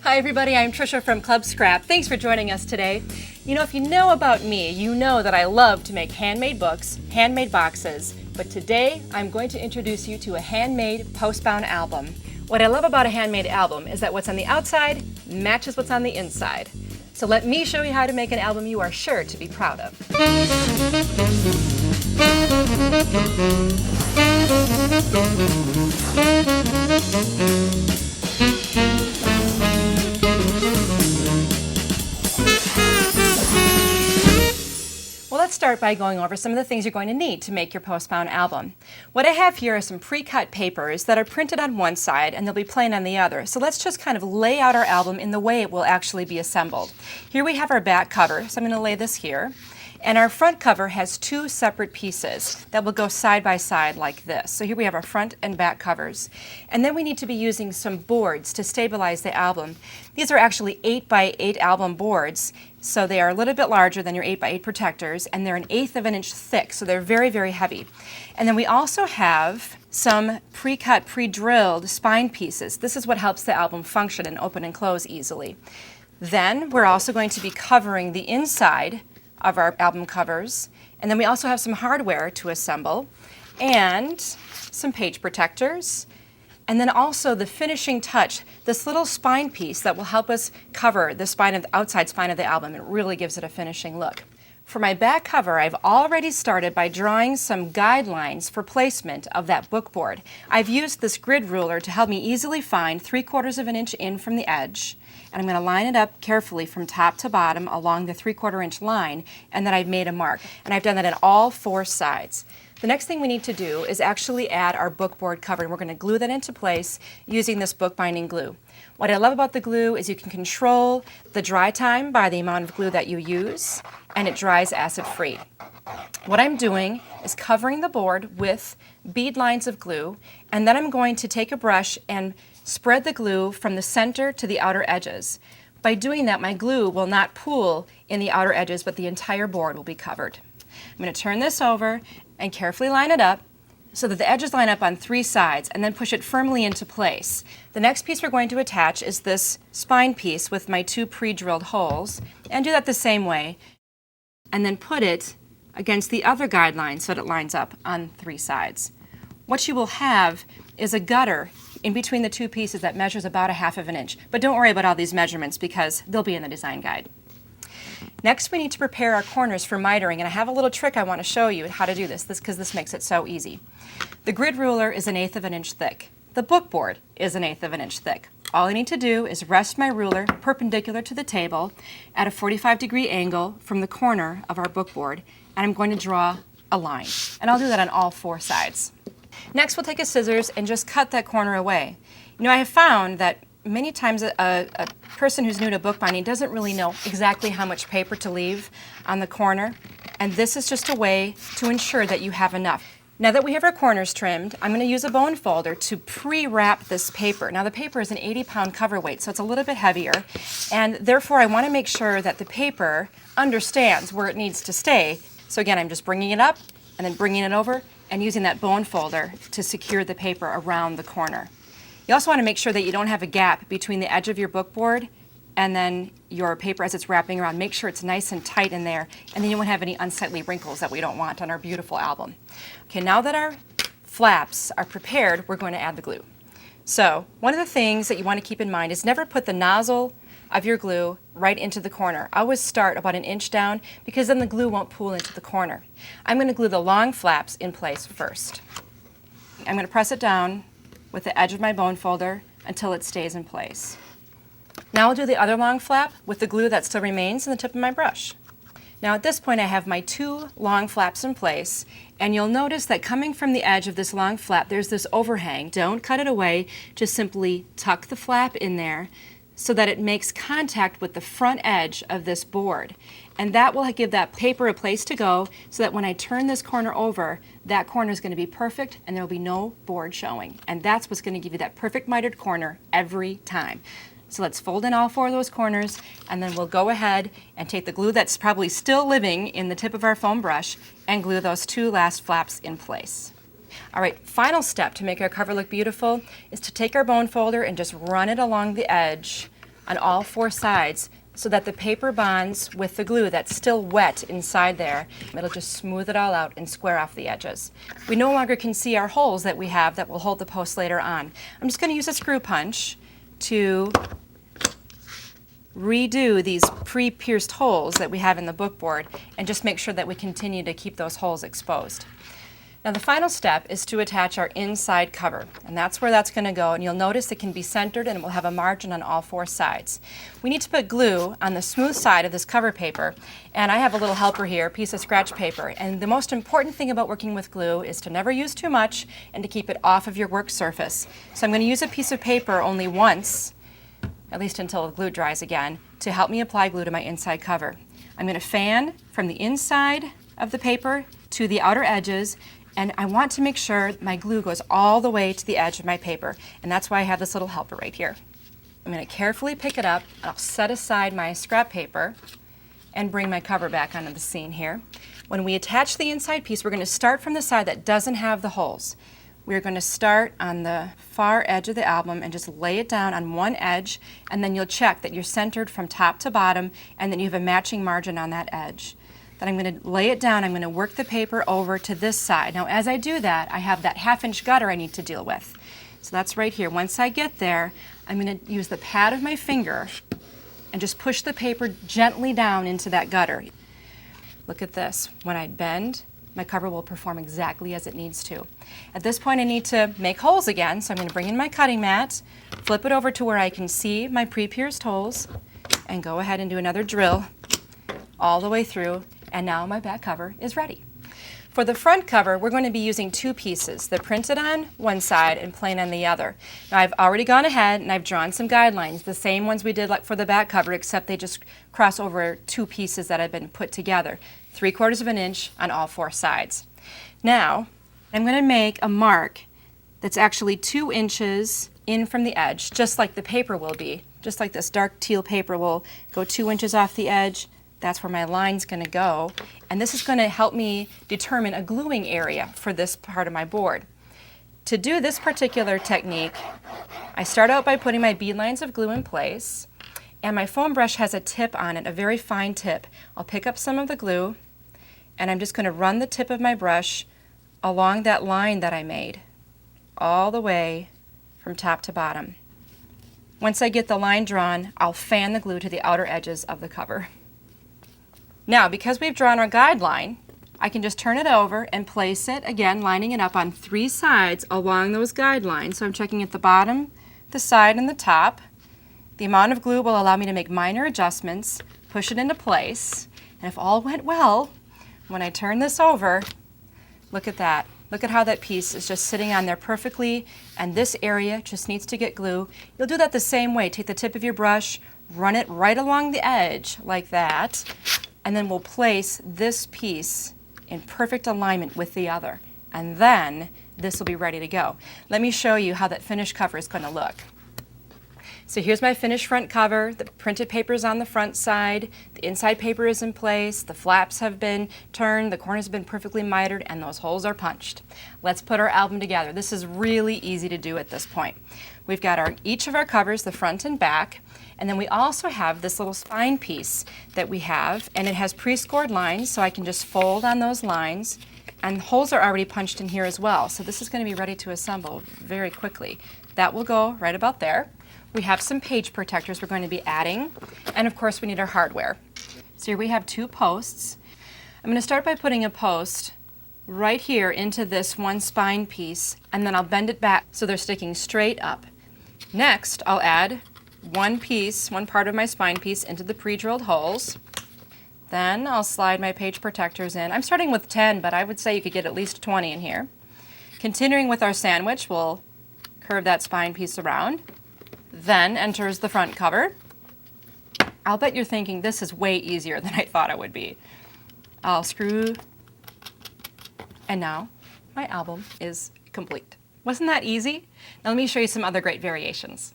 Hi everybody, I'm Tricia from Club Scrap. Thanks for joining us today. You know, if you know about me, you know that I love to make handmade books, handmade boxes, but today I'm going to introduce you to a handmade postbound album. What I love about a handmade album is that what's on the outside matches what's on the inside. So let me show you how to make an album you are sure to be proud of. Well, let's start by going over some of the things you're going to need to make your postbound album. What I have here are some pre-cut papers that are printed on one side and they'll be plain on the other. So let's just kind of lay out our album in the way it will actually be assembled. Here we have our back cover, so I'm going to lay this here. And our front cover has two separate pieces that will go side by side like this. So here we have our front and back covers. And then we need to be using some boards to stabilize the album. These are actually 8x8 album boards, so they are a little bit larger than your 8x8 protectors, and they're 1/8 of an inch thick, so they're very, very heavy. And then we also have some pre-cut, pre-drilled spine pieces. This is what helps the album function and open and close easily. Then we're also going to be covering the inside of our album covers, and then we also have some hardware to assemble and some page protectors, and then also the finishing touch, this little spine piece that will help us cover the spine of the outside spine of the album. It really gives it a finishing look. For my back cover, I've already started by drawing some guidelines for placement of that book board. I've used this grid ruler to help me easily find 3/4 of an inch in from the edge, and I'm going to line it up carefully from top to bottom along the 3/4 inch line, and then I've made a mark. And I've done that on all 4 sides. The next thing we need to do is actually add our book board cover, and we're going to glue that into place using this bookbinding glue. What I love about the glue is you can control the dry time by the amount of glue that you use, and it dries acid-free. What I'm doing is covering the board with bead lines of glue, and then I'm going to take a brush and spread the glue from the center to the outer edges. By doing that, my glue will not pool in the outer edges, but the entire board will be covered. I'm going to turn this over and carefully line it up so that the edges line up on 3 sides, and then push it firmly into place. The next piece we're going to attach is this spine piece with my 2 pre-drilled holes, and do that the same way, and then put it against the other guideline so that it lines up on 3 sides. What you will have is a gutter in between the 2 pieces that measures about 1/2 of an inch, but don't worry about all these measurements because they'll be in the design guide. Next, we need to prepare our corners for mitering, and I have a little trick I want to show you how to do this because this makes it so easy. The grid ruler is 1/8 of an inch thick. The book board is 1/8 of an inch thick. All I need to do is rest my ruler perpendicular to the table at a 45-degree angle from the corner of our book board, and I'm going to draw a line. And I'll do that on all 4 sides. Next, we'll take a scissors and just cut that corner away. You know, I have found that many times a person who's new to bookbinding doesn't really know exactly how much paper to leave on the corner, and this is just a way to ensure that you have enough. Now that we have our corners trimmed, I'm going to use a bone folder to pre-wrap this paper. Now the paper is an 80-pound cover weight, so it's a little bit heavier, and therefore I want to make sure that the paper understands where it needs to stay. So again, I'm just bringing it up and then bringing it over and using that bone folder to secure the paper around the corner. You also want to make sure that you don't have a gap between the edge of your book board and then your paper as it's wrapping around. Make sure it's nice and tight in there, and then you won't have any unsightly wrinkles that we don't want on our beautiful album. Okay, now that our flaps are prepared, we're going to add the glue. So one of the things that you want to keep in mind is never put the nozzle of your glue right into the corner. Always start about 1 inch down because then the glue won't pool into the corner. I'm going to glue the long flaps in place first. I'm going to press it down with the edge of my bone folder until it stays in place. Now I'll do the other long flap with the glue that still remains in the tip of my brush. Now at this point I have my 2 long flaps in place, and you'll notice that coming from the edge of this long flap there's this overhang. Don't cut it away, just simply tuck the flap in there so that it makes contact with the front edge of this board. And that will give that paper a place to go so that when I turn this corner over, that corner is going to be perfect and there will be no board showing. And that's what's going to give you that perfect mitered corner every time. So let's fold in all 4 of those corners, and then we'll go ahead and take the glue that's probably still living in the tip of our foam brush and glue those 2 last flaps in place. All right, final step to make our cover look beautiful is to take our bone folder and just run it along the edge on all four sides so that the paper bonds with the glue that's still wet inside there. It'll just smooth it all out and square off the edges. We no longer can see our holes that we have that will hold the post later on. I'm just going to use a screw punch to redo these pre-pierced holes that we have in the book board and just make sure that we continue to keep those holes exposed. Now the final step is to attach our inside cover, and that's where that's going to go, and you'll notice it can be centered and it will have a margin on all four sides. We need to put glue on the smooth side of this cover paper, and I have a little helper here, a piece of scratch paper, and the most important thing about working with glue is to never use too much and to keep it off of your work surface. So I'm going to use a piece of paper only once, at least until the glue dries again, to help me apply glue to my inside cover. I'm going to fan from the inside of the paper to the outer edges, and I want to make sure my glue goes all the way to the edge of my paper, and that's why I have this little helper right here. I'm going to carefully pick it up, and I'll set aside my scrap paper and bring my cover back onto the scene here. When we attach the inside piece, we're going to start from the side that doesn't have the holes. We're going to start on the far edge of the album and just lay it down on one edge, and then you'll check that you're centered from top to bottom and that you have a matching margin on that edge. Then I'm going to lay it down, I'm going to work the paper over to this side. Now as I do that, I have that 1/2 inch gutter I need to deal with. So that's right here. Once I get there, I'm going to use the pad of my finger and just push the paper gently down into that gutter. Look at this. When I bend, my cover will perform exactly as it needs to. At this point I need to make holes again, so I'm going to bring in my cutting mat, flip it over to where I can see my pre-pierced holes, and go ahead and do another drill all the way through, and now my back cover is ready. For the front cover, we're going to be using two pieces, the printed on one side and plain on the other. Now I've already gone ahead and I've drawn some guidelines, the same ones we did like for the back cover, except they just cross over two pieces that have been put together, 3/4 of an inch on all four sides. Now I'm going to make a mark that's actually 2 inches in from the edge, just like the paper will be. Just like this dark teal paper will go 2 inches off the edge. That's where my line's going to go, and this is going to help me determine a gluing area for this part of my board. To do this particular technique, I start out by putting my bead lines of glue in place, and my foam brush has a tip on it, a very fine tip. I'll pick up some of the glue, and I'm just going to run the tip of my brush along that line that I made, all the way from top to bottom. Once I get the line drawn, I'll fan the glue to the outer edges of the cover. Now, because we've drawn our guideline, I can just turn it over and place it, again, lining it up on 3 sides along those guidelines. So I'm checking at the bottom, the side, and the top. The amount of glue will allow me to make minor adjustments, push it into place, and if all went well, when I turn this over, look at that. Look at how that piece is just sitting on there perfectly, and this area just needs to get glue. You'll do that the same way. Take the tip of your brush, run it right along the edge like that, and then we'll place this piece in perfect alignment with the other. And then this will be ready to go. Let me show you how that finished cover is going to look. So here's my finished front cover. The printed paper is on the front side, the inside paper is in place, the flaps have been turned, the corners have been perfectly mitered, and those holes are punched. Let's put our album together. This is really easy to do at this point. We've got each of our covers, the front and back, and then we also have this little spine piece that we have, and it has pre-scored lines, so I can just fold on those lines, and holes are already punched in here as well, so this is going to be ready to assemble very quickly. That will go right about there. We have some page protectors we're going to be adding, and of course we need our hardware. So here we have 2 posts. I'm going to start by putting a post right here into this one spine piece, and then I'll bend it back so they're sticking straight up. Next, I'll add one part of my spine piece into the pre-drilled holes. Then I'll slide my page protectors in. I'm starting with 10, but I would say you could get at least 20 in here. Continuing with our sandwich, we'll curve that spine piece around. Then enters the front cover. I'll bet you're thinking this is way easier than I thought it would be. I'll screw, and now my album is complete. Wasn't that easy? Now let me show you some other great variations.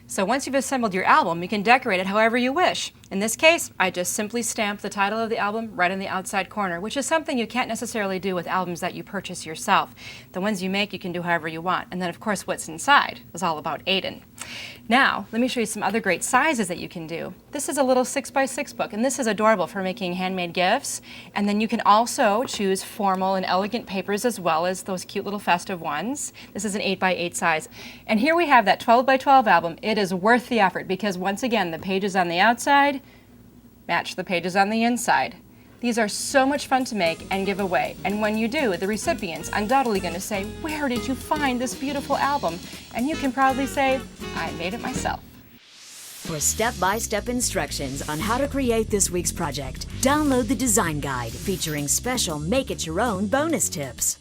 So once you've assembled your album, you can decorate it however you wish. In this case, I just simply stamped the title of the album right in the outside corner, which is something you can't necessarily do with albums that you purchase yourself. The ones you make, you can do however you want. And then, of course, what's inside is all about Aiden. Now, let me show you some other great sizes that you can do. This is a little 6x6 book, and this is adorable for making handmade gifts. And then you can also choose formal and elegant papers as well as those cute little festive ones. This is an 8x8 size. And here we have that 12x12 album. It is worth the effort because once again, the pages on the outside match the pages on the inside. These are so much fun to make and give away, and when you do, the recipient's undoubtedly going to say, "Where did you find this beautiful album?" And you can proudly say, "I made it myself." For step-by-step instructions on how to create this week's project, download the design guide featuring special make-it-your-own bonus tips.